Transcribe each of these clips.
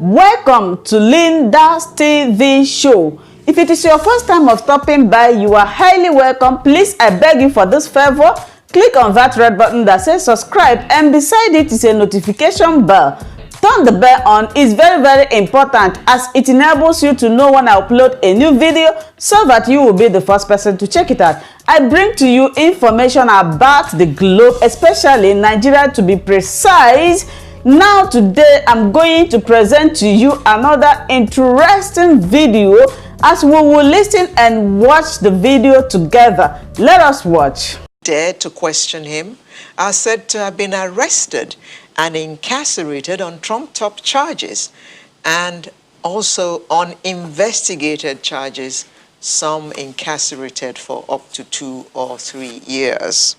Welcome to Linda's TV show. If it is your first time of stopping by, you are highly welcome. Please, I beg you for this favor, click on that red button that says subscribe, and beside it is a notification bell. Turn the bell on. It's very, very important as it enables you to know when I upload a new video so that you will be the first person to check it out. I bring to you information about the globe, especially Nigeria to be precise. Now today I'm going to present to you another interesting video as we will listen and watch the video together. Let us watch. Dared to question him are said to have been arrested and incarcerated on trumped-up charges and also on investigated charges, some incarcerated for up to 2 or 3 years.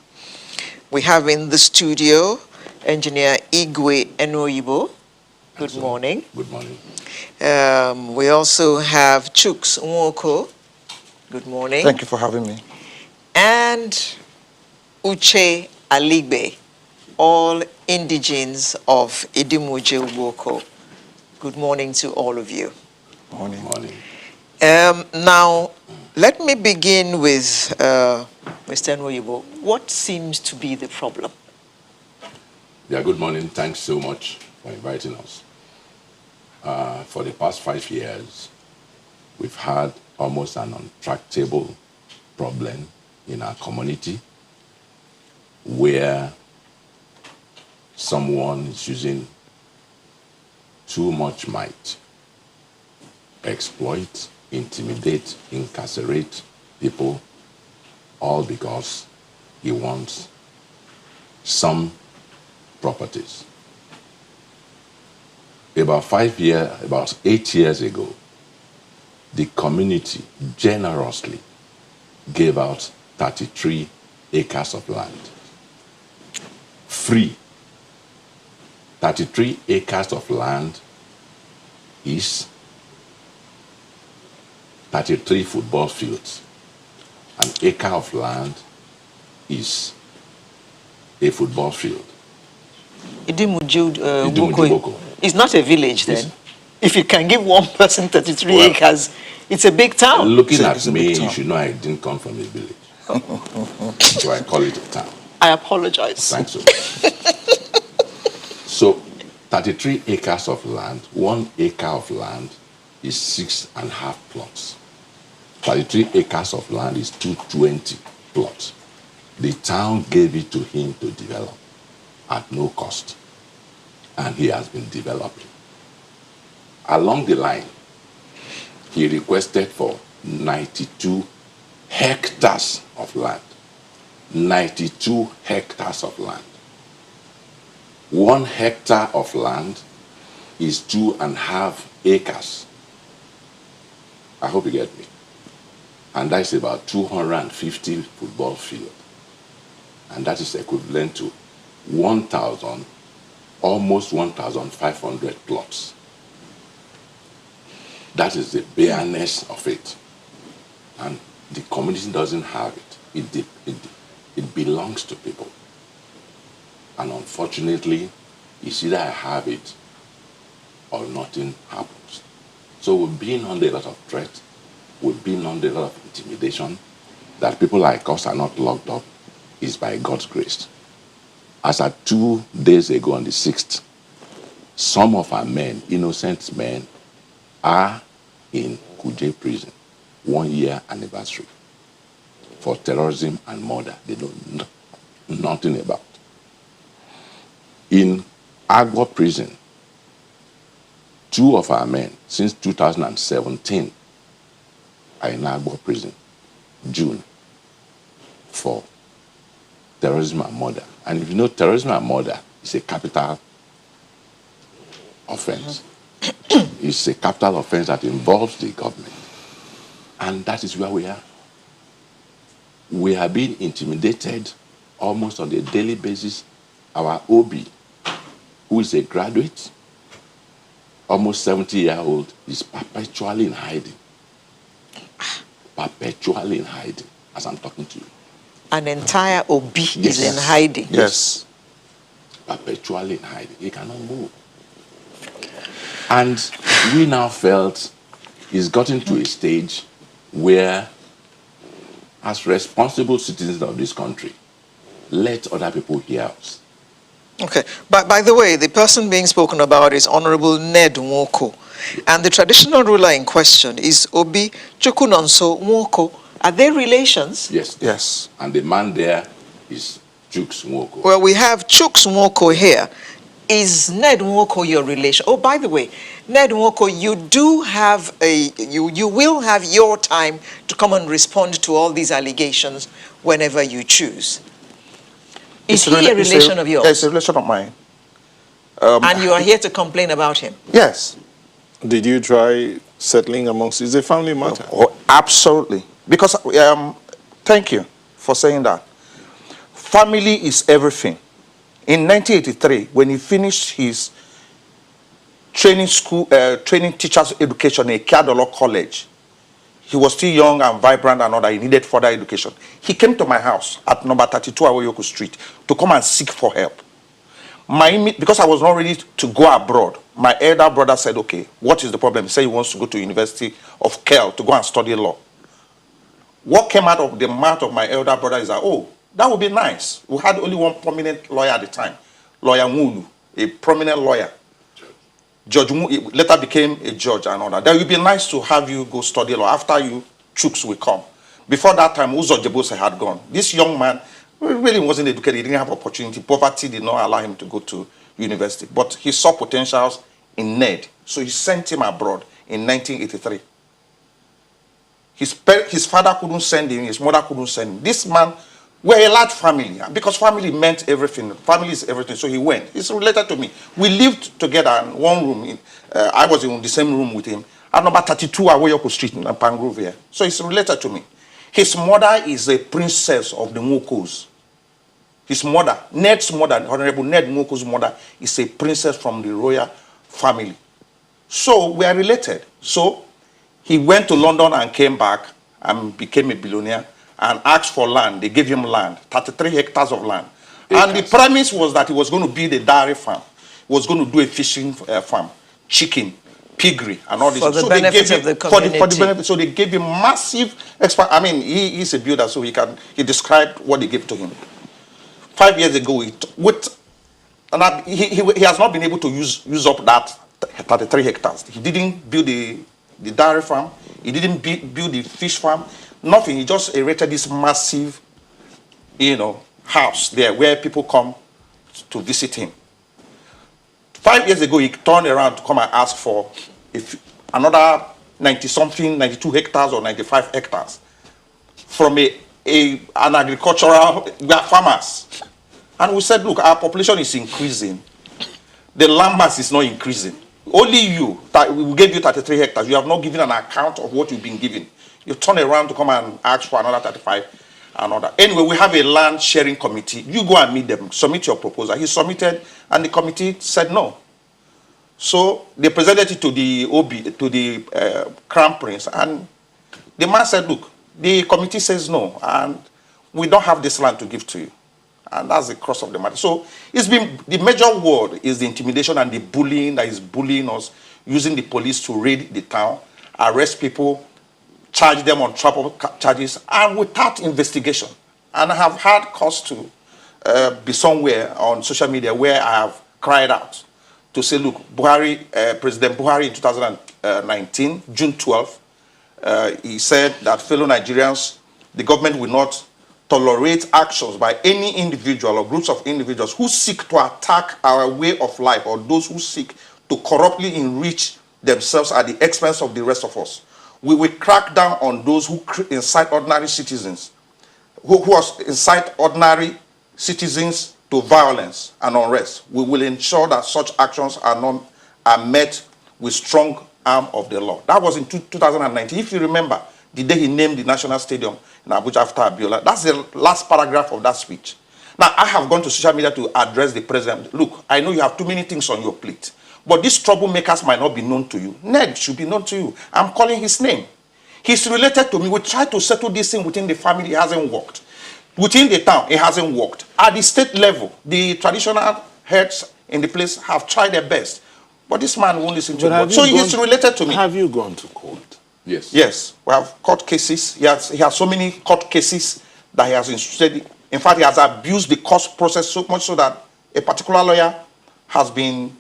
We have in the studio Engineer Igwe Enoyibo. Good morning. Good morning. We also have Chuks Nwoko. Good morning. Thank you for having me. And Uche Aligbe, all indigenes of Idimuje Woko. Good morning to all of you. Morning. Morning. Now, let me begin with Mr. Nwoyibo. What seems to be the problem? Yeah, good morning. Thanks so much for inviting us. For the past 5 years, we've had almost an untractable problem in our community where someone is using too much might, exploit, intimidate, incarcerate people, all because he wants some properties. About 8 years ago, the community generously gave out 33 acres of land. Free. 33 acres of land is 33 football fields. An acre of land is a football field. Idimuje is not a village then. If you can give one person 33 acres, it's a big town. Looking at me, you should know I didn't come from a village. So I call it a town. I apologize. Thanks so much. So 33 acres of land, 1 acre of land is 6.5 plots. 33 acres of land is 220 plots. The town gave it to him to develop at no cost, and he has been developing. Along the line, he requested for 92 hectares of land. 92 hectares of land. 1 hectare of land is 2.5 acres. I hope you get me. And that's about 250 football fields. And that is equivalent to almost 1,500 plots. That is the bareness of it. And the community doesn't have it. It belongs to people. And unfortunately, it's either I have it or nothing happens. So we've been under a lot of threat. We've been under a lot of intimidation. That people like us are not locked up is by God's grace. As at 2 days ago on the 6th, some of our men, innocent men, are in Kuje prison, 1 year anniversary, for terrorism and murder they know nothing about. In Agua prison, 2 of our men, since 2017, are in Agua prison, June, for terrorism and murder. And if you know, terrorism and murder is a capital offense. It's a capital offense that involves the government. And that is where we are. We are being intimidated almost on a daily basis. Our OB, who is a graduate, almost 70-year-old, is perpetually in hiding. Perpetually in hiding, as I'm talking to you. An entire OB is in hiding. Yes. Perpetually in hiding. He cannot move. And we now felt it's gotten to a stage where, as responsible citizens of this country, let other people hear us. Okay. By the way, the person being spoken about is Honorable Ned Nwoko. And the traditional ruler in question is Obi Chukunonso Nwoko. Are they relations? Yes. Yes. And the man there is Chuks Nwoko. Well, we have Chuks Nwoko here. Is Ned Nwoko your relation? Oh, by the way, Ned Nwoko, you do have you will have your time to come and respond to all these allegations whenever you choose. Is he a relation of yours? Yes, a relation of mine. And you are here to complain about him? Yes. Did you try settling amongst? It's a family matter. Oh, absolutely. Because, thank you for saying that. Family is everything. In 1983, when he finished his training teachers education at Kiadolo College, he was still young and vibrant and all that. He needed further education. He came to my house at number 32 Awoyoko Street to come and seek for help. Because I was not ready to go abroad, my elder brother said, okay, what is the problem? He said he wants to go to University of Kel to go and study law. What came out of the mouth of my elder brother is that, oh, that would be nice. We had only one prominent lawyer at the time, Lawyer Ngulu, a prominent lawyer. Judge Ngulu later became a judge and all that. That would be nice to have you go study law. After you, Chuks will come. Before that time, Uzo Jebose had gone. This young man really wasn't educated. He didn't have opportunity. Poverty did not allow him to go to university. But he saw potentials in Ned. So he sent him abroad in 1983. His father couldn't send him. His mother couldn't send him. This man, we're a large family. Because family meant everything. Family is everything. So he went. He's related to me. We lived together in one room. I was in the same room with him. At number 32 Awoyoko Street in Pangrove here. So he's related to me. His mother is a princess of the Nwokos. His mother, Ned's mother, Honorable Ned Nwoko's mother, is a princess from the royal family. So we are related. So he went to London and came back and became a billionaire and asked for land. They gave him land, 33 hectares of land. And the premise was that he was going to build a dairy farm. He was going to do a fishing farm, chicken, piggery, and all this. For the benefit of the community. For the benefit. So they gave him massive I mean, he's a builder, so he described what they gave to him. 5 years ago, he has not been able to use up that 33 hectares. He didn't build the dairy farm. He didn't build the fish farm. Nothing. He just erected this massive, house there where people come to visit him. 5 years ago, he turned around to come and ask for another 90-something, 92 hectares or 95 hectares from an agricultural, we are farmers. And we said, look, our population is increasing. The land mass is not increasing. Only you, we gave you 33 hectares. You have not given an account of what you've been given. You turn around to come and ask for another 35. Another. Anyway, we have a land sharing committee. You go and meet them, submit your proposal. He submitted, and the committee said no. So they presented it to the Crown Prince, and the man said, look, the committee says no, and we don't have this land to give to you. And that's the cross of the matter. So it's been, the major word is the intimidation and the bullying that is bullying us, using the police to raid the town, arrest people, charge them on trouble charges, and without investigation. And I have had cause to be somewhere on social media where I have cried out to say, look, President Buhari in 2019, June 12th, he said that fellow Nigerians, the government will not tolerate actions by any individual or groups of individuals who seek to attack our way of life, or those who seek to corruptly enrich themselves at the expense of the rest of us. We will crack down on those who incite ordinary citizens, who incite ordinary citizens to violence and unrest. We will ensure that such actions are met with strong arm of the law. That was in 2019. If you remember, the day he named the National Stadium in Abuja after Abiola, that's the last paragraph of that speech. Now, I have gone to social media to address the president. Look, I know you have too many things on your plate, but these troublemakers might not be known to you. Ned should be known to you. I'm calling his name. He's related to me. We try to settle this thing within the family. It hasn't worked. Within the town, it hasn't worked. At the state level, the traditional heads in the place have tried their best. But this man won't listen to But me. have So you he's gone- related to me. Have you gone to court? Yes. Yes, we have court cases. He has so many court cases that he has instituted. In fact, he has abused the court process so much so that a particular lawyer has been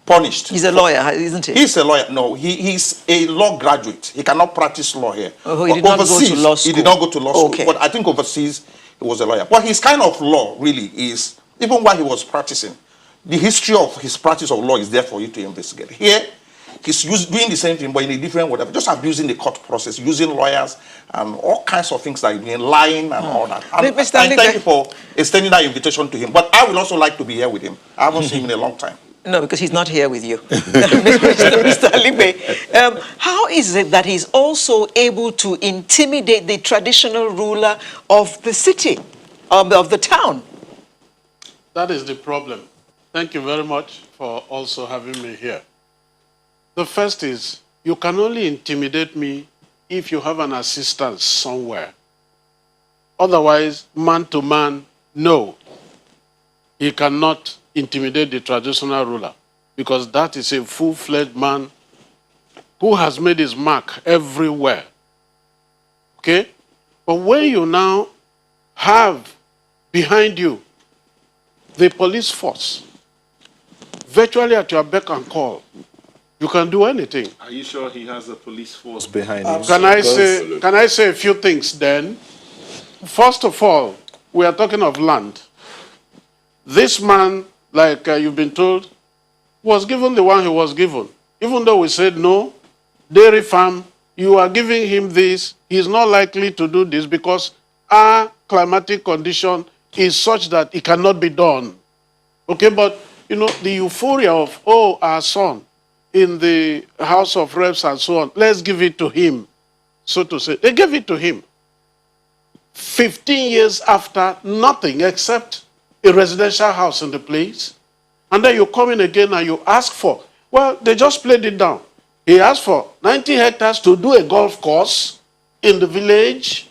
punished. He's a lawyer, isn't he? He's a lawyer. No, he's a law graduate. He cannot practice law here. Oh, he did not go to Overseas, law school. He did not go to law school. Okay. But I think overseas, he was a lawyer. But his kind of law really is, even while he was practicing, the history of his practice of law is there for you to investigate. Here, he's doing the same thing, but in a different whatever, just abusing the court process, using lawyers and all kinds of things like being lying and all that. And Mr. I thank Ligbe. you for extending that invitation to him. But I would also like to be here with him. I haven't seen him in a long time. No, because he's not here with you. Mr. Ligbe, how is it that he's also able to intimidate the traditional ruler of the city, of the town? That is the problem. Thank you very much for also having me here. The first is, you can only intimidate me if you have an assistance somewhere. Otherwise, man to man, no. He cannot intimidate the traditional ruler because that is a full-fledged man who has made his mark everywhere. Okay? But when you now have behind you the police force, virtually at your beck and call, you can do anything. Are you sure he has a police force behind him? Can I say a few things then? First of all, we are talking of land. This man, like you've been told, was given the one he was given. Even though we said no, dairy farm, you are giving him this, he's not likely to do this because our climatic condition is such that it cannot be done. Okay, but you know, the euphoria of, oh, our son in the House of Reps and so on, let's give it to him, so to say. They gave it to him. 15 years after, nothing except a residential house in the place. And then you come in again and you ask for, well, they just played it down. He asked for 90 hectares to do a golf course in the village.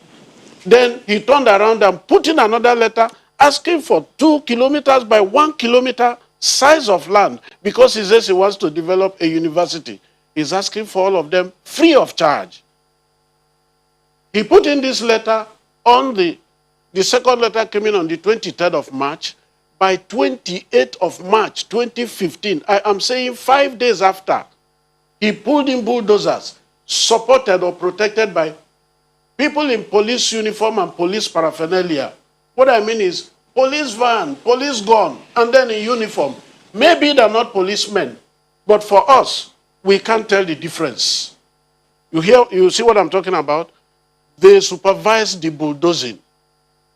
Then he turned around and put in another letter asking for 2 kilometers by 1 kilometer size of land because he says he wants to develop a university. He's asking for all of them free of charge. He put in this letter on the second letter came in on the 23rd of March. By 28th of March 2015, I am saying 5 days after, he pulled in bulldozers supported or protected by people in police uniform and police paraphernalia. What I mean is police van, police gun, and then in uniform. Maybe they're not policemen, but for us, we can't tell the difference. You see what I'm talking about? They supervise the bulldozing,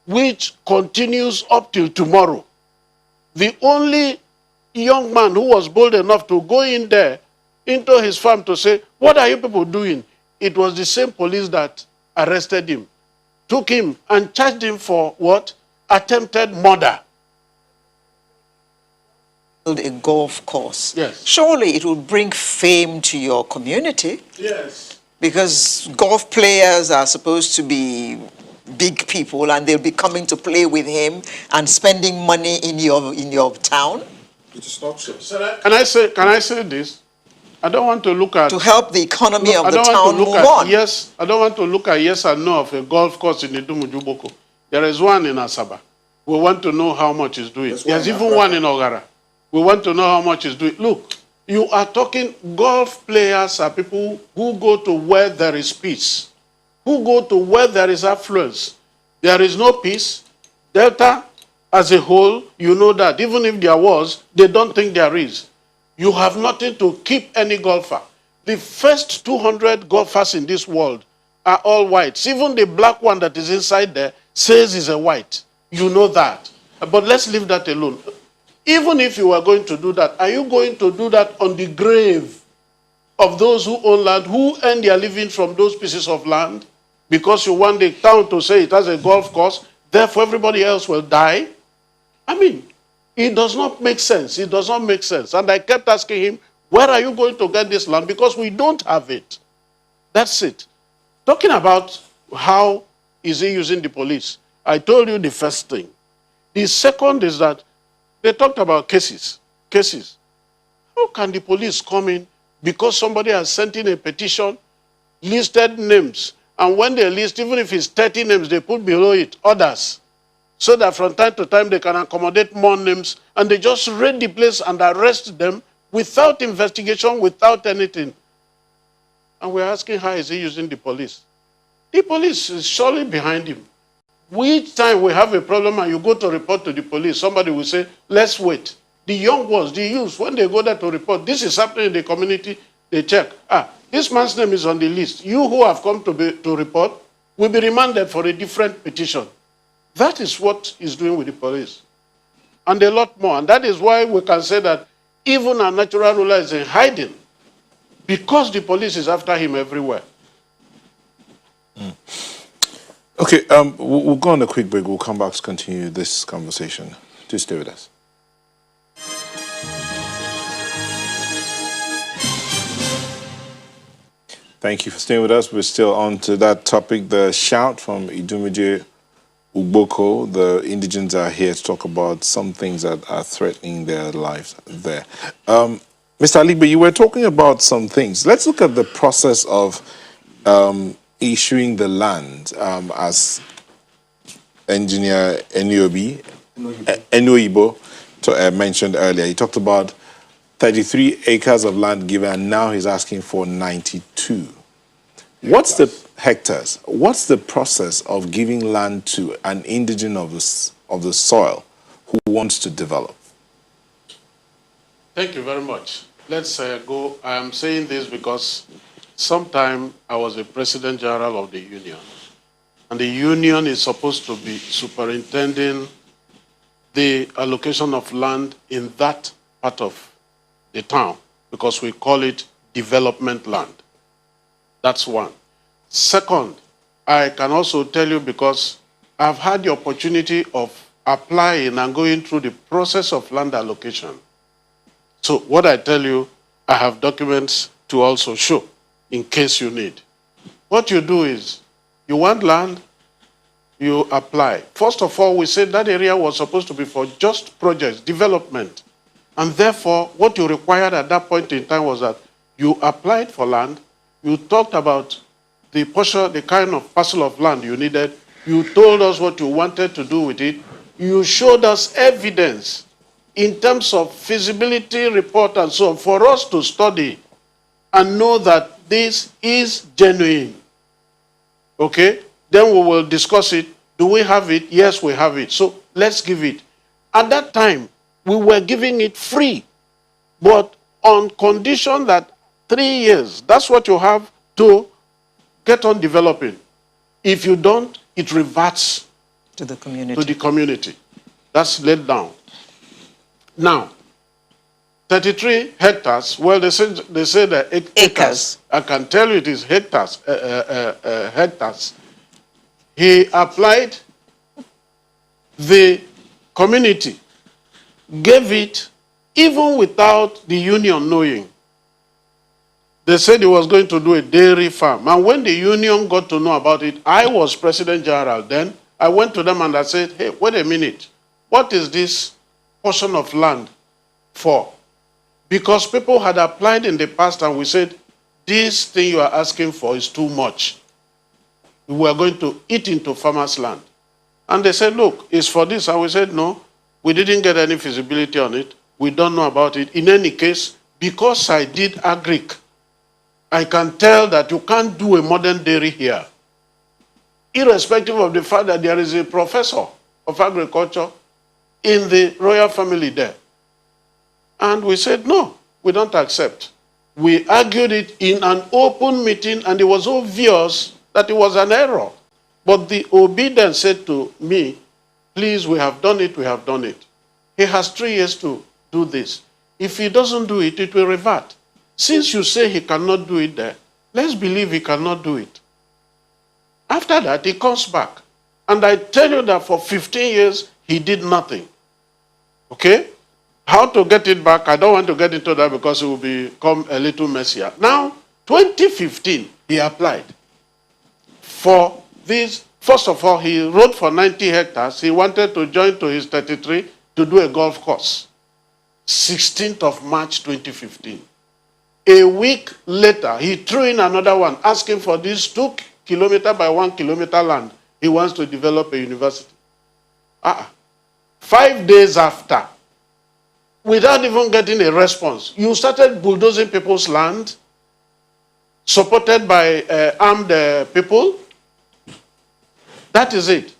which continues up till tomorrow. The only young man who was bold enough to go in there into his farm to say, what are you people doing? It was the same police that arrested him, took him and charged him for what? Attempted murder. A golf course. Yes. Surely it will bring fame to your community. Yes. Because golf players are supposed to be big people and they'll be coming to play with him and spending money in your town. It is not so. Can I say this? I don't want to look at To help the economy of I the don't town want to move look at on. yes. I don't want to look at yes and no of a golf course in Idumujuboko. There is one in Asaba. We want to know how much it's doing. There's even one in Ogara. We want to know how much it's doing. Look, you are talking golf players are people who go to where there is peace, who go to where there is affluence. There is no peace. Delta as a whole, you know that. Even if there was, they don't think there is. You have nothing to keep any golfer. The first 200 golfers in this world are all whites. Even the black one that is inside there says he's a white. You know that. But let's leave that alone. Even if you are going to do that, are you going to do that on the grave of those who own land, who earn their living from those pieces of land? Because you want the town to say it has a golf course, therefore everybody else will die? I mean, it does not make sense. It does not make sense. And I kept asking him, where are you going to get this land? Because we don't have it. That's it. Talking about how is he using the police, I told you the first thing. The second is that they talked about cases. Cases. How can the police come in because somebody has sent in a petition, listed names, and when they list, even if it's 30 names, they put below it others, so that from time to time they can accommodate more names, and they just raid the place and arrest them without investigation, without anything. And we're asking, how is he using the police? The police is surely behind him. Each time we have a problem and you go to report to the police, somebody will say, let's wait. The young ones, the youth, when they go there to report, this is happening in the community, they check. This man's name is on the list. You who have come to report will be remanded for a different petition. That is what he's doing with the police. And a lot more. And that is why we can say that even our natural ruler is in hiding, because the police is after him everywhere. Okay, we'll go on a quick break. We'll come back to continue this conversation. Please stay with us. Thank you for staying with us. We're still on to that topic, the shout from Idumije Ugboko. The indigents are here to talk about some things that are threatening their lives there. Mr. Aligbe, you were talking about some things. Let's look at the process of issuing the land, as Engineer Enoyibo mentioned earlier. He talked about 33 acres of land given, and now he's asking for 92. What's the hectares? What's the process of giving land to an indigent of the soil who wants to develop? Thank you very much. Let's go. I am saying this because sometime I was a President General of the Union, and the Union is supposed to be superintending the allocation of land in that part of the town, because we call it development land. That's one. Second, I can also tell you, because I've had the opportunity of applying and going through the process of land allocation. So what I tell you, I have documents to also show in case you need. What you do is, you want land, you apply. First of all, we said that area was supposed to be for just projects, development. And therefore, what you required at that point in time was that you applied for land, you talked about the portion, the kind of parcel of land you needed, you told us what you wanted to do with it, you showed us evidence in terms of feasibility report and so on, for us to study and know that this is genuine. Okay? Then we will discuss it. Do we have it? Yes, we have it. So let's give it. At that time, we were giving it free, but on condition that 3 years, that's what you have to get on developing. If you don't, it reverts To the community. That's laid down. Now, 33 hectares, well, they say that acres. I can tell you it is hectares. Hectares. He applied, the community gave it even without the union knowing. They said he was going to do a dairy farm. And when the union got to know about it, I was President General then. I went to them and I said, hey, wait a minute. What is this portion of land for? Because people had applied in the past and we said, this thing you are asking for is too much. We are going to eat into farmers' land. And they said, look, it's for this. And we said, no, we didn't get any feasibility on it. We don't know about it. In any case, because I did agric, I can tell that you can't do a modern dairy here, irrespective of the fact that there is a professor of agriculture in the royal family there. And we said, no, we don't accept. We argued it in an open meeting, and it was obvious that it was an error. But the OB then said to me, please, we have done it, we have done it. He has 3 years to do this. If he doesn't do it, it will revert. Since you say he cannot do it there, let's believe he cannot do it. After that, he comes back. And I tell you that for 15 years, he did nothing. Okay? How to get it back, I don't want to get into that because it will become a little messier. Now, 2015, he applied for this. First of all, he wrote for 90 hectares. He wanted to join to his 33 to do a golf course. 16th of March 2015. A week later, he threw in another one, asking for this 2 kilometer by 1 kilometer land. He wants to develop a university. 5 days after, without even getting a response, you started bulldozing people's land, supported by armed people. That is it.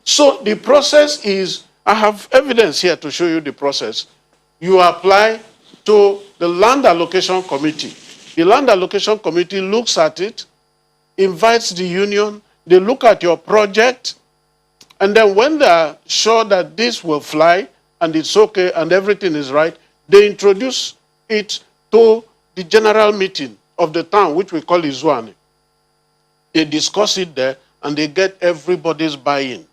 So the process is, I have evidence here to show you the process. You apply to the Land Allocation Committee. The Land Allocation Committee looks at it, invites the union, they look at your project, and then when they are sure that this will fly and it's okay and everything is right, they introduce it to the general meeting of the town, which we call Izuani. They discuss it there and they get everybody's buy-in.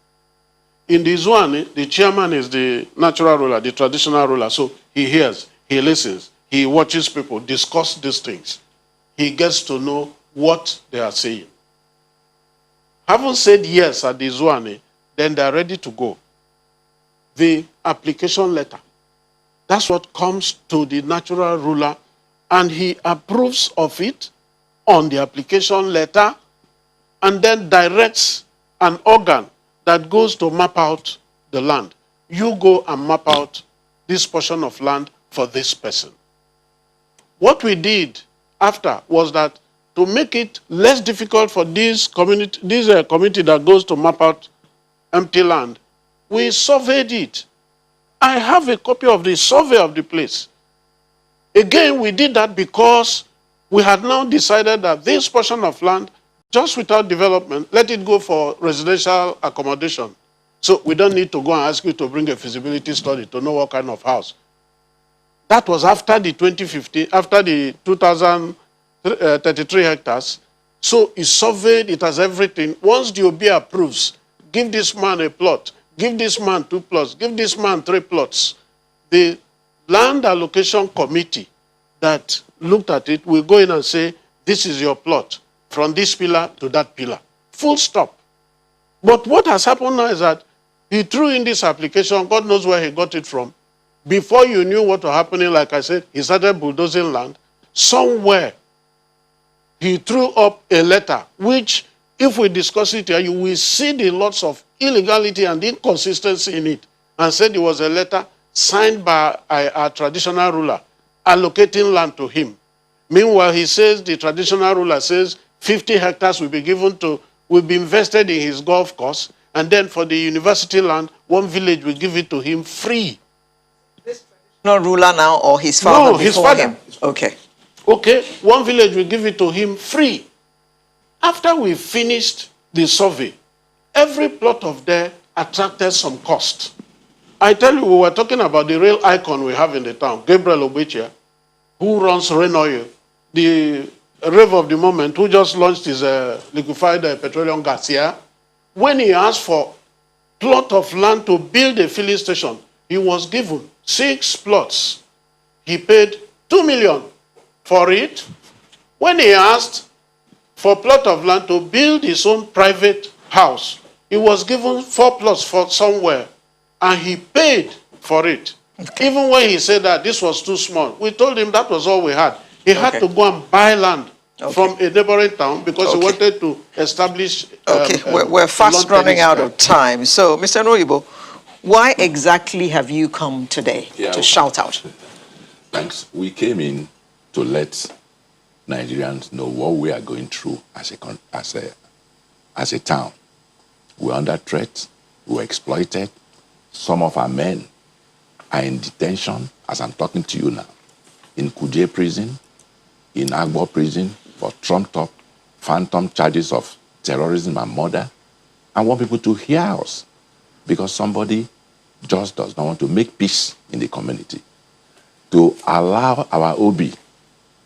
In the Izuani, the chairman is the natural ruler, the traditional ruler, so he hears, he listens, he watches people discuss these things. He gets to know what they are saying. Having said yes at the Izuani, then they are ready to go. The application letter, that's what comes to the natural ruler, and he approves of it on the application letter, and then directs an organ that goes to map out the land. You go and map out this portion of land for this person. What we did after was that to make it less difficult for this community that goes to map out empty land, we surveyed it. I have a copy of the survey of the place. Again, we did that because we had now decided that this portion of land, just without development, let it go for residential accommodation. So we don't need to go and ask you to bring a feasibility study to know what kind of house. That was after the 2015, after the 2033 hectares. So it's surveyed, it has everything. Once the OB approves, give this man a plot, give this man 2 plots, give this man 3 plots. The Land Allocation Committee that looked at it will go in and say, this is your plot, from this pillar to that pillar. Full stop. But what has happened now is that he threw in this application, God knows where he got it from. Before you knew what was happening, like I said, he started bulldozing land. Somewhere, he threw up a letter, which, if we discuss it here, you will see the lots of illegality and inconsistency in it, and said it was a letter signed by a traditional ruler, allocating land to him. Meanwhile, he says, the traditional ruler says, 50 hectares will be invested in his golf course, and then for the university land, 1 village will give it to him free. Not ruler now, or his father? No, his father. Him. Okay. Okay, 1 village will give it to him free. After we finished the survey, every plot of there attracted some cost. I tell you, we were talking about the real icon we have in the town, Gabriel Obechia, who runs Rain Oil, the rave of the moment, who just launched his liquefied petroleum gas here. When he asked for plot of land to build a filling station, he was given 6 plots. He paid 2 million for it. When he asked for plot of land to build his own private house, he was given 4 plots for somewhere, and he paid for it. Okay. Even when he said that this was too small, we told him that was all we had. He had to go and buy land from a neighboring town because he wanted to establish... we're fast running out of time. So, Mr. Nwoko, why exactly have you come today to shout out? Thanks. We came in to let Nigerians know what we are going through as a town. We're under threat. We're exploited. Some of our men are in detention, as I'm talking to you now, in Kuje prison, in Agbo prison, for trumped-up, phantom charges of terrorism and murder. I want people to hear us, because somebody just does not want to make peace in the community, to allow our OB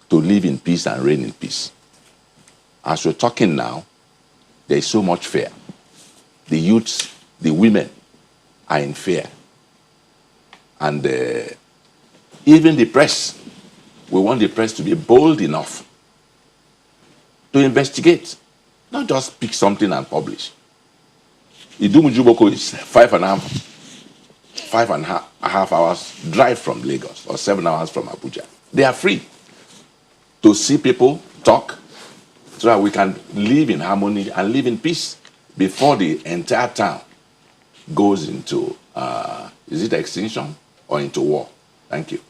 to live in peace and reign in peace. As we're talking now, there is so much fear. The youths, the women are in fear. And even the press, we want the press to be bold enough to investigate, not just pick something and publish. Idumujuboko is 5.5 5.5 hours drive from Lagos or 7 hours from Abuja. They are free to see people, talk, so that we can live in harmony and live in peace before the entire town goes into, is it extinction or into war? Thank you.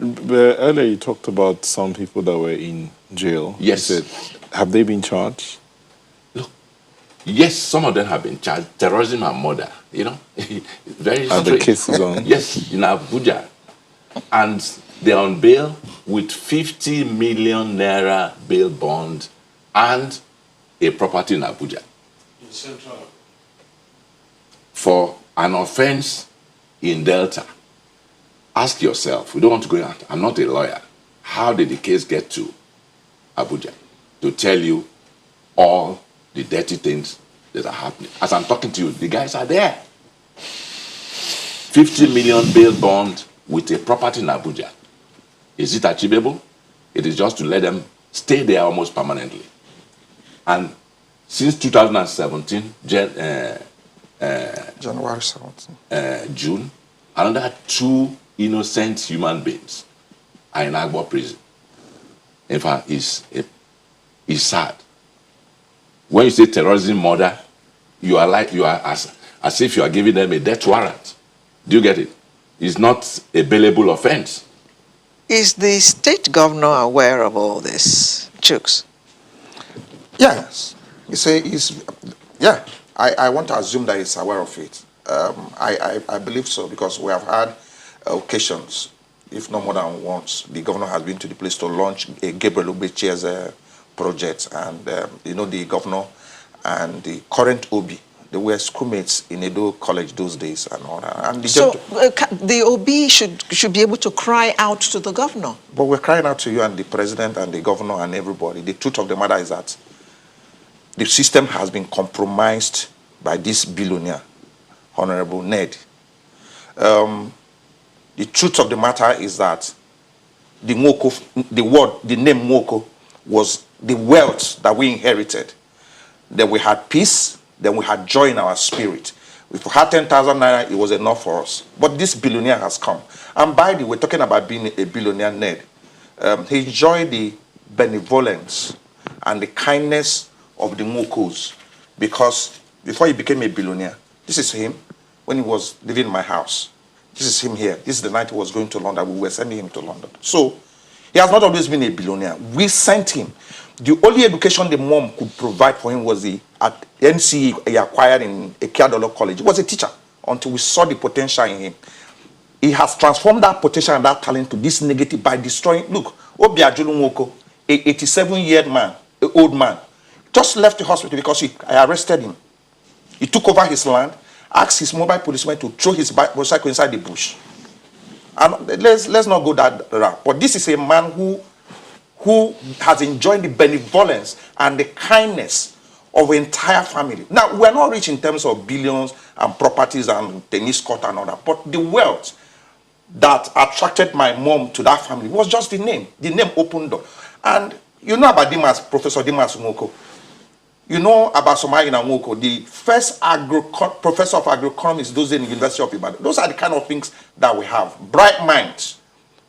But earlier you talked about some people that were in jail. Yes. You said, have they been charged? Look, yes, some of them have been charged. Terrorism and murder, you know. Very Are the strange. cases on? Yes, in Abuja. And they're on bail with 50 million naira bail bond and a property in Abuja. In Central. For an offense in Delta. Ask yourself, we don't want to go out, I'm not a lawyer. How did the case get to Abuja? To tell you all the dirty things that are happening. As I'm talking to you, the guys are there. 50 million bail bond with a property in Abuja. Is it achievable? It is just to let them stay there almost permanently. And since 2017, January 17, June, another 2 innocent human beings are in Agbo prison. In fact, it's sad. When you say terrorism, murder, you are as if you are giving them a death warrant. Do you get it? It's not a bailable offense. Is the state governor aware of all this, Chooks? Yes. Yeah, I want to assume that he's aware of it. I believe so, because we have had occasions, if not more than once, the governor has been to the place to launch a Gabriel Obeche's project. And, the governor and the current OB, they were schoolmates in Edo College those days and all that. And the OB should be able to cry out to the governor. But we're crying out to you and the president and the governor and everybody. The truth of the matter is that the system has been compromised by this billionaire, Honorable Ned. The truth of the matter is that the name Nwoko was the wealth that we inherited. Then we had peace, then we had joy in our spirit. If we had 10,000 naira, it was enough for us. But this billionaire has come. And by the way, we're talking about being a billionaire, Ned. He enjoyed the benevolence and the kindness of the Nwokos, because before he became a billionaire, this is him when he was living in my house. This is him here. This is the night he was going to London. We were sending him to London. So he has not always been a billionaire. We sent him. The only education the mom could provide for him was at NCE he acquired in Ekiadolo College. He was a teacher until we saw the potential in him. He has transformed that potential and that talent to this negative by destroying. Look, Obiajulu Nwoko, a 87-year-old man, just left the hospital because I arrested him. He took over his land, asked his mobile policeman to throw his motorcycle inside the bush. And let's not go that route. But this is a man who has enjoyed the benevolence and the kindness of the entire family. Now, we're not rich in terms of billions and properties and tennis court and all that, but the wealth that attracted my mom to that family was just the name. The name opened door. And you know about Professor Dimas Nwoko. You know about Somayina Nwoko, the first professor of agroeconomics those in the University of Ibadan. Those are the kind of things that we have. Bright minds.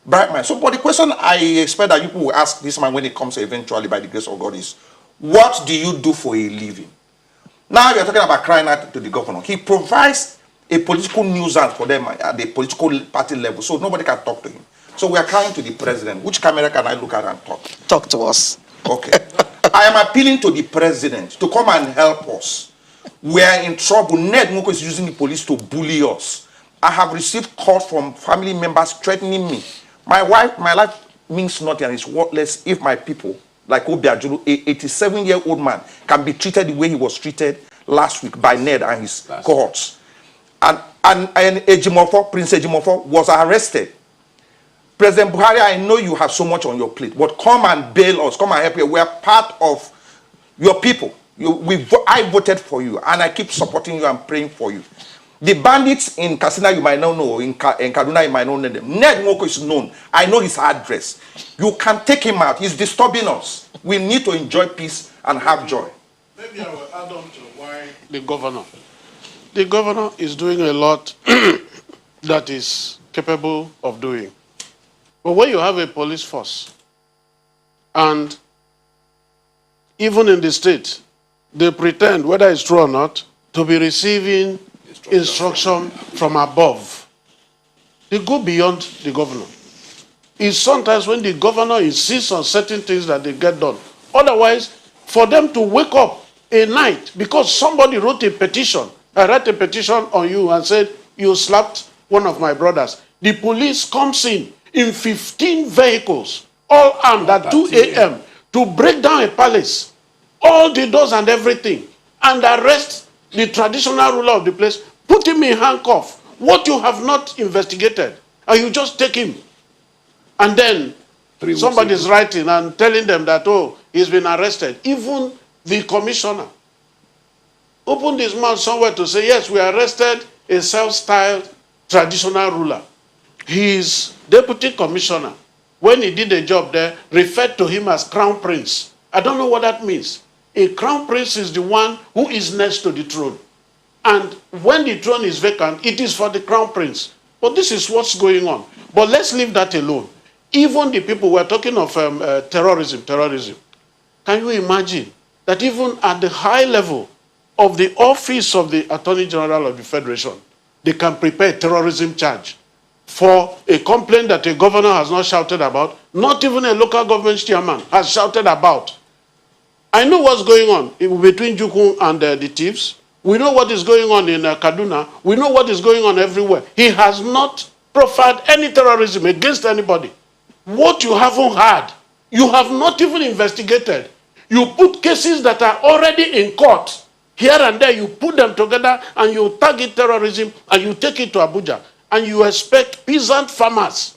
Bright minds. So, but the question I expect that you will ask this man when it comes eventually by the grace of God is, what do you do for a living? Now we are talking about crying out to the governor. He provides a political nuisance for them at the political party level, so nobody can talk to him. So we are crying to the president. Which camera can I look at and talk? Talk to us. Okay. I am appealing to the president to come and help us. We are in trouble. Ned Nwoko is using the police to bully us. I have received calls from family members threatening me. My life means nothing and is worthless if my people, like Obiajulu, a 87-year-old man, can be treated the way he was treated last week by Ned and his cohorts. And Prince Ejimofo was arrested. President Buhari, I know you have so much on your plate, but come and bail us, come and help you. We are part of your people. I voted for you, and I keep supporting you and praying for you. The bandits in Katsina, you might not know, in Kaduna, you might not know them. Ned Nwoko is known. I know his address. You can take him out. He's disturbing us. We need to enjoy peace and have joy. Maybe I will add on to why the governor is doing a lot that is capable of doing. But when you have a police force, and even in the state, they pretend, whether it's true or not, to be receiving instruction from above. They go beyond the governor. It's sometimes when the governor insists on certain things that they get done. Otherwise, for them to wake up a night because somebody wrote a petition, I wrote a petition on you and said, you slapped one of my brothers. The police comes in 15 vehicles, all armed at 2 a.m. to break down a palace, all the doors and everything, and arrest the traditional ruler of the place, put him in handcuffs. What you have not investigated, and you just take him. And then somebody's writing and telling them that, oh, he's been arrested. Even the commissioner opened his mouth somewhere to say, yes, we arrested a self-styled traditional ruler. His deputy commissioner, when he did a job there, referred to him as crown prince. I don't know what that means. A crown prince is the one who is next to the throne. And when the throne is vacant, it is for the crown prince. But this is what's going on. But let's leave that alone. Even the people, we're talking of terrorism. Can you imagine that even at the high level of the office of the Attorney General of the Federation, they can prepare a terrorism charge for a complaint that a governor has not shouted about, not even a local government chairman has shouted about. I know what's going on between Jukun and the thieves. We know what is going on in Kaduna. We know what is going on everywhere. He has not profiled any terrorism against anybody. What you haven't had, you have not even investigated. You put cases that are already in court. Here and there, you put them together and you tag it terrorism and you take it to Abuja. And you expect peasant farmers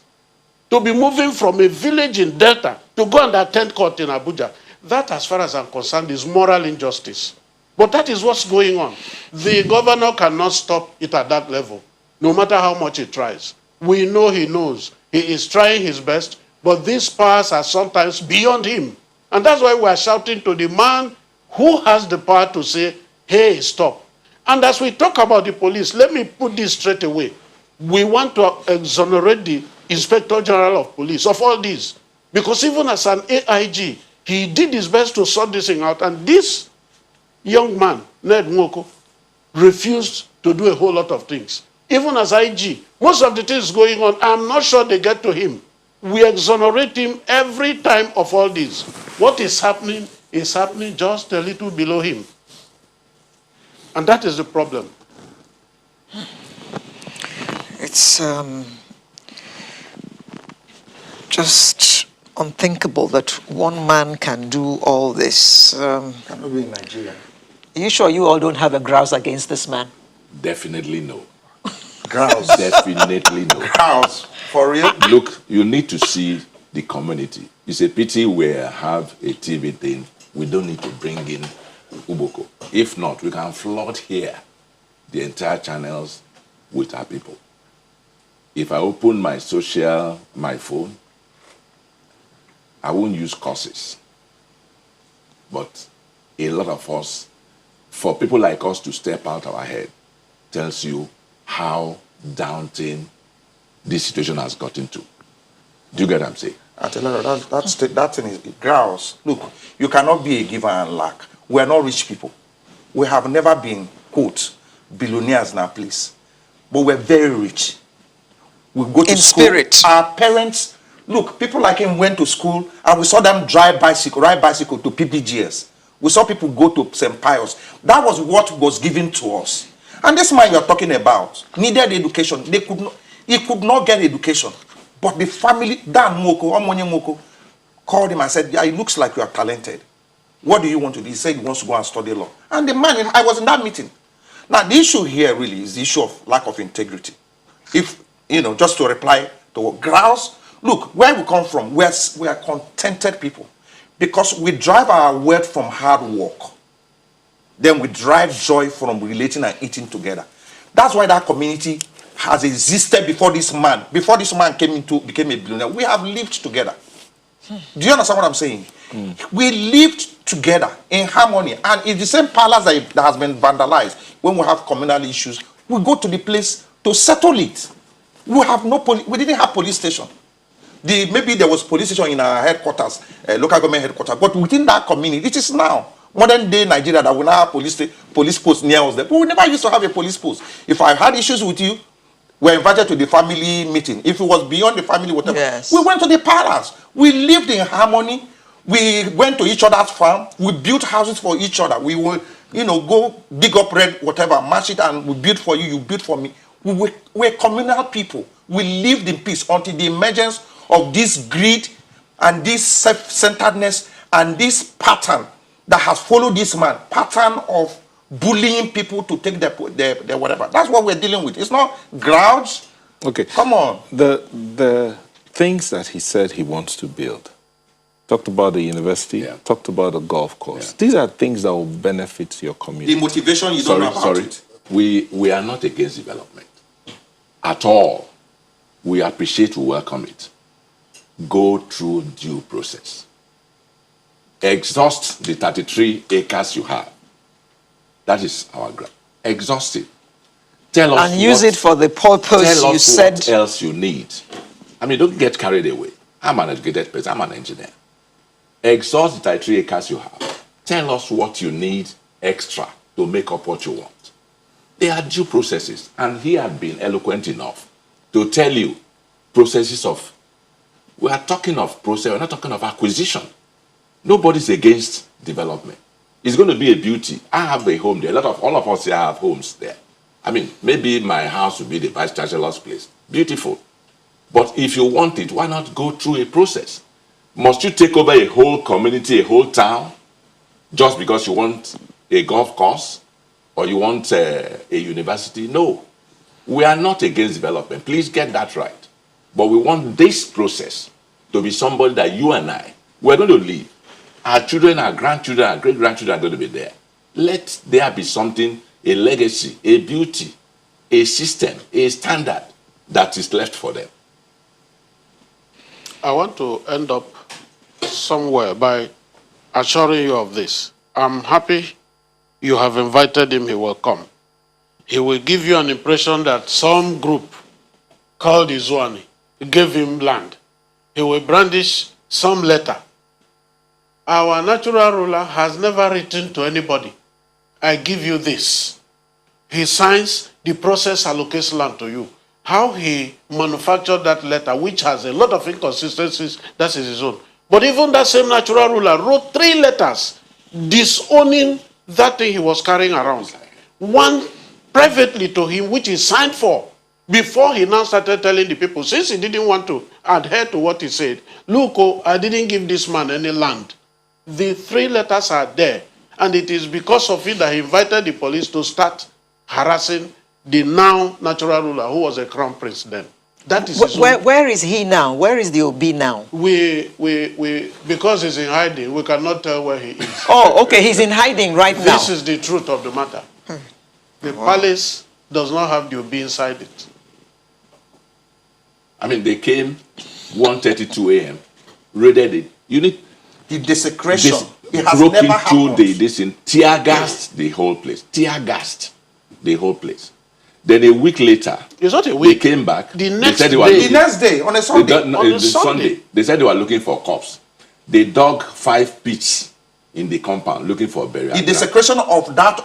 to be moving from a village in Delta to go and attend court in Abuja. That, as far as I'm concerned, is moral injustice. But that is what's going on. The governor cannot stop it at that level, no matter how much he tries. We know he knows. He is trying his best, but these powers are sometimes beyond him. And that's why we are shouting to the man who has the power to say, hey, stop. And as we talk about the police, let me put this straight away. We want to exonerate the Inspector General of Police of all this. Because even as an AIG, he did his best to sort this thing out. And this young man, Ned Nwoko, refused to do a whole lot of things. Even as IG, most of the things going on, I'm not sure they get to him. We exonerate him every time of all this. What is happening just a little below him. And that is the problem. It's just unthinkable that one man can do all this. Cannot be in Nigeria. Are you sure you all don't have a grouse against this man? Definitely no. Grouse. Definitely no. Grouse. For real? Look, you need to see the community. It's a pity we have a TV thing. We don't need to bring in Uboko. If not, we can flood here the entire channels with our people. If I open my phone, I won't use curses. But a lot of us, for people like us to step out our head, tells you how daunting this situation has gotten to. Do you get what I'm saying? I tell you, that thing is grouse. Look, you cannot be a giver and lack. We are not rich people. We have never been, quote, billionaires in our place. But we're very rich. We go to in school. Spirit. Our parents, look, people like him went to school and we saw them ride bicycle to PPGS. We saw people go to St. Pius. That was what was given to us. And this man you're talking about needed education. He could not get education. But the family, Dan Nwoko, Omonye Nwoko, called him and said, yeah, it looks like you are talented. What do you want to do? He said he wants to go and study law. And the man, I was in that meeting. Now, the issue here really is the issue of lack of integrity. If, just to reply to grouse, look, where we come from, we are contented people. Because we drive our wealth from hard work. Then we drive joy from relating and eating together. That's why that community has existed before this man. Before this man became a billionaire, we have lived together. Do you understand what I'm saying? We lived together in harmony. And it's the same palace that has been vandalized. When we have communal issues, we go to the place to settle it. We have no we didn't have police station. Maybe there was police station in our headquarters, local government headquarters, but within that community, it is now modern day Nigeria that we now have police posts near us there. But we never used to have a police post. If I had issues with you, we're invited to the family meeting. If it was beyond the family, whatever, yes, we went to the palace. We lived in harmony. We went to each other's farm. We built houses for each other. We would, go dig up red, whatever, match it, and we build for you, you build for me. We're communal people. We lived in peace until the emergence of this greed and this self-centeredness and this pattern that has followed this man, pattern of bullying people to take their whatever. That's what we're dealing with. It's not grouch. Okay. Come on. The things that he said he wants to build, talked about the university, talked about the golf course. Yeah. These are things that will benefit your community. The motivation you don't know about it. We are not against development at all. We appreciate, we welcome it. Go through due process. Exhaust the 33 acres you have. That is our ground. Exhaust it. Tell us and use it for the purpose you said. What else you need. I mean, don't get carried away. I'm an educated person. I'm an engineer. Exhaust the 33 acres you have. Tell us what you need extra to make up what you want. There are due processes, and he had been eloquent enough to tell you processes of. We are talking of process. We're not talking of acquisition. Nobody's against development. It's going to be a beauty. I have a home there. All of us here have homes there. I mean, maybe my house would be the vice chancellor's place. Beautiful. But if you want it, why not go through a process? Must you take over a whole community, a whole town, just because you want a golf course or you want a university? No. We are not against development. Please get that right. But we want this process to be somebody that you and I, we're going to live. Our children, our grandchildren, our great-grandchildren are going to be there. Let there be something, a legacy, a beauty, a system, a standard that is left for them. I want to end up somewhere by assuring you of this. I'm happy you have invited him, he will come. He will give you an impression that some group called Izuani gave him land. He will brandish some letter. Our natural ruler has never written to anybody, I give you this. He signs, the process allocates land to you. How he manufactured that letter, which has a lot of inconsistencies, that is his own. But even that same natural ruler wrote 3 letters disowning that thing he was carrying around. One privately to him, which he signed for, before he now started telling the people, since he didn't want to adhere to what he said, look, I didn't give this man any land. The 3 letters are there, and it is because of it that he invited the police to start harassing the now natural ruler, who was a crown prince then. That is where is he now? Where is the Obi now? Because he's in hiding, we cannot tell where he is. Oh, okay, he's in hiding right now. This is the truth of the matter. The palace does not have the Obi inside it. I mean, they came 1:32 a.m., raided it. You need the desecration. It has broke never into happened. tear gassed the whole place. Tear gassed the whole place. Then a week later, it's not a week. They came back. The next day, on a Sunday. On Sunday. They said they were looking for corpse. They dug 5 pits in the compound looking for burial. The desecration of that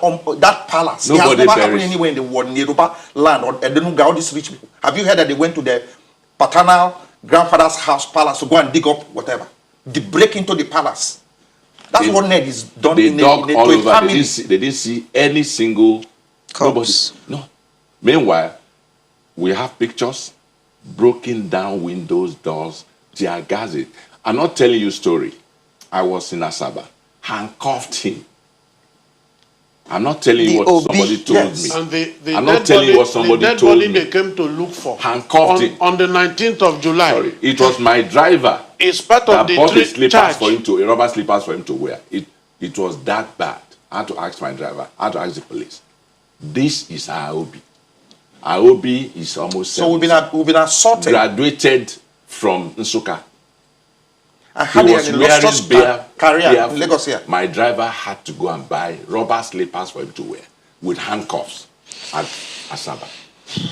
palace. It has never happened anywhere in the world, in Yoruba land or Edenuga, all these rich people. Have you heard that they went to their paternal grandfather's house palace to go and dig up whatever? They break into the palace. That's what Ned is done. They dug all over. They didn't see any single corpse. No. Meanwhile, we have pictures, broken down windows, doors, tear gassed. I'm not telling you a story. I was in Asaba, handcuffed him. I'm not telling you what somebody told me. And I'm not telling you what somebody told me. They came to look for. Handcuffed him. On the 19th of July. Sorry, it was my driver it's part of that bought the slippers charge. for him to, rubber slippers for him to wear. It was that bad. I had to ask my driver. I had to ask the police. This is Aobi. Aobi is almost 70. So we've been assaulted. Graduated from Nsukka. He was wearing career in Lagos here. My driver had to go and buy rubber slippers for him to wear with handcuffs at Asaba.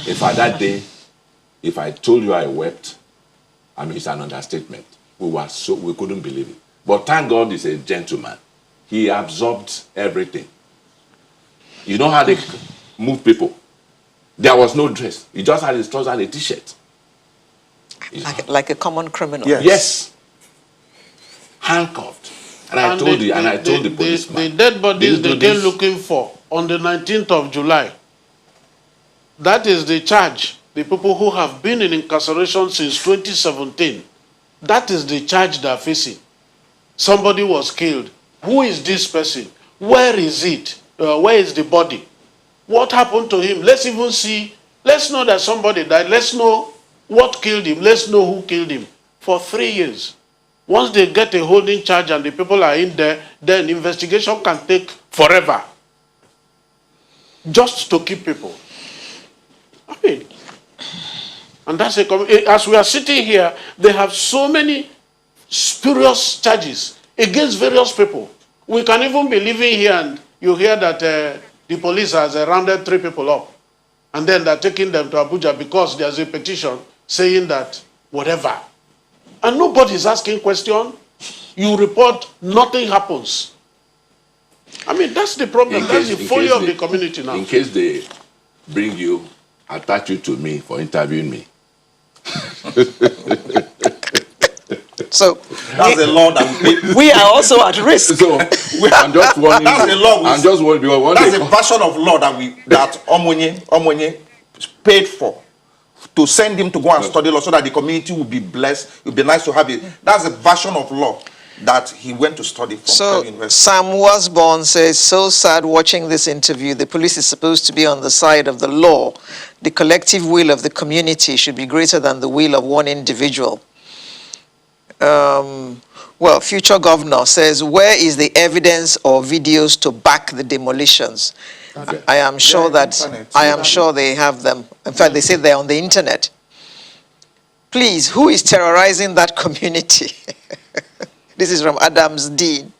In fact, that day, If I told you I wept, I mean, it's an understatement. We couldn't believe it. But thank God he's a gentleman. He absorbed everything. You know how they move people? There was no dress. He just had his trousers and a t-shirt. Like a common criminal. Yes. Handcuffed. And I told the policeman. The dead bodies they came looking for on the 19th of July. That is the charge. The people who have been in incarceration since 2017. That is the charge they are facing. Somebody was killed. Who is this person? Where is it? Where is the body? What happened to him? Let's even see. Let's know that somebody died. Let's know what killed him. Let's know who killed him. For 3 years. Once they get a holding charge and the people are in there, then investigation can take forever. Just to keep people. I mean, and that's as we are sitting here, they have so many spurious charges against various people. We can even be living here and you hear that the police has rounded 3 people up. And then they're taking them to Abuja because there's a petition saying that whatever. And nobody's asking question. You report, nothing happens. I mean, that's the problem. That's the folly of the community now. In case they bring you, attach you to me for interviewing me. So that's the law that we are also at risk. So I'm just warning. That's the law. I'm just warning you. That's a version of law that Omonye paid for to send him to go and study law so that the community will be blessed. It would be nice to have it. That's a version of law that he went to study from. So Sam Wasborn says, so sad watching this interview. The police is supposed to be on the side of the law. The collective will of the community should be greater than the will of one individual. Well, future governor says, where is the evidence or videos to back the demolitions? I am sure sure they have them. In fact, they say they're on the internet. Please, who is terrorizing that community? This is from Adams Dean.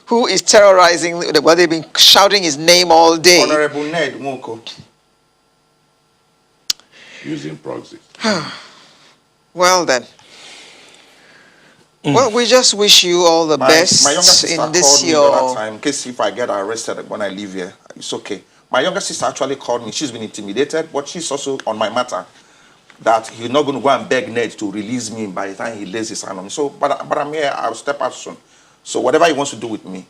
Who is terrorizing? Well, they've been shouting his name all day. Honorable Ned Nwoko. Using proxies. Well then. Well, we just wish you all the best my younger sister in this called me year. the other time, in case if I get arrested when I leave here, it's okay. My younger sister actually called me. She's been intimidated, but she's also on my matter that he's not going to go and beg Ned to release me by the time he lays his hand on me. So, but I'm here. I'll step out soon. So whatever he wants to do with me,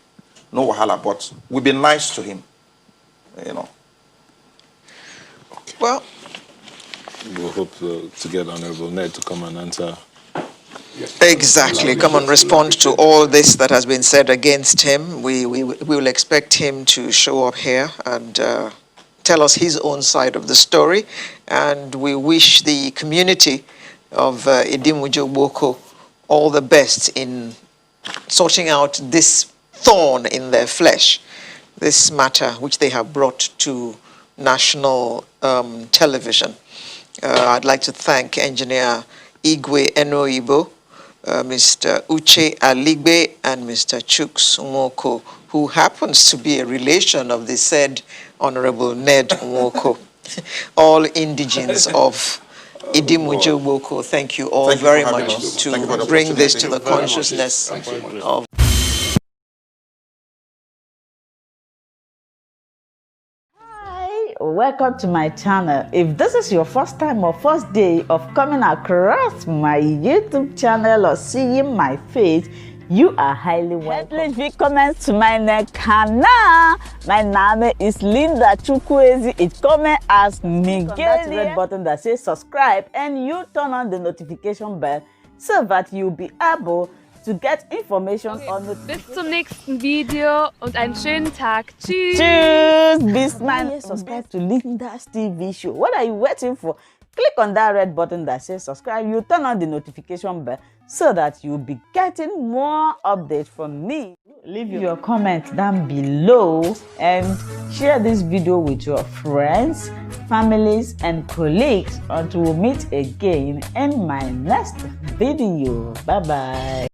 no wahala. But we'll be nice to him, you know. Okay. Well, we'll hope to get Honorable Ned to come and answer. Yes. Exactly. Come and respond to all this that has been said against him. We will expect him to show up here and tell us his own side of the story. And we wish the community of Idumujo all the best in sorting out this thorn in their flesh, this matter which they have brought to national television. I'd like to thank Engineer Igwe Enoibo, Mr. Uche Aligbe, and Mr. Chuks Nwoko, who happens to be a relation of the said Honorable Ned Nwoko. All indigents of Idumujo Nwoko, thank you all very much to bring this to the consciousness of. Welcome to my channel. If this is your first time or first day of coming across my YouTube channel or seeing my face, you are highly welcome. Herzlich willkommen zu meinem Kanal. My name is Linda Chukwuezi. It comes as Miguel. That red button that says subscribe and you turn on the notification bell so that you'll be able to get information on the. Bis zum nächsten Video und einen schönen Tag. Tschüss. Tschüss. Bis man subscribe to Linda's TV show. What are you waiting for? Click on that red button that says subscribe. You turn on the notification bell so that you'll be getting more updates from me. Leave your comments down below and share this video with your friends, families, and colleagues until we meet again in my next video. Bye bye.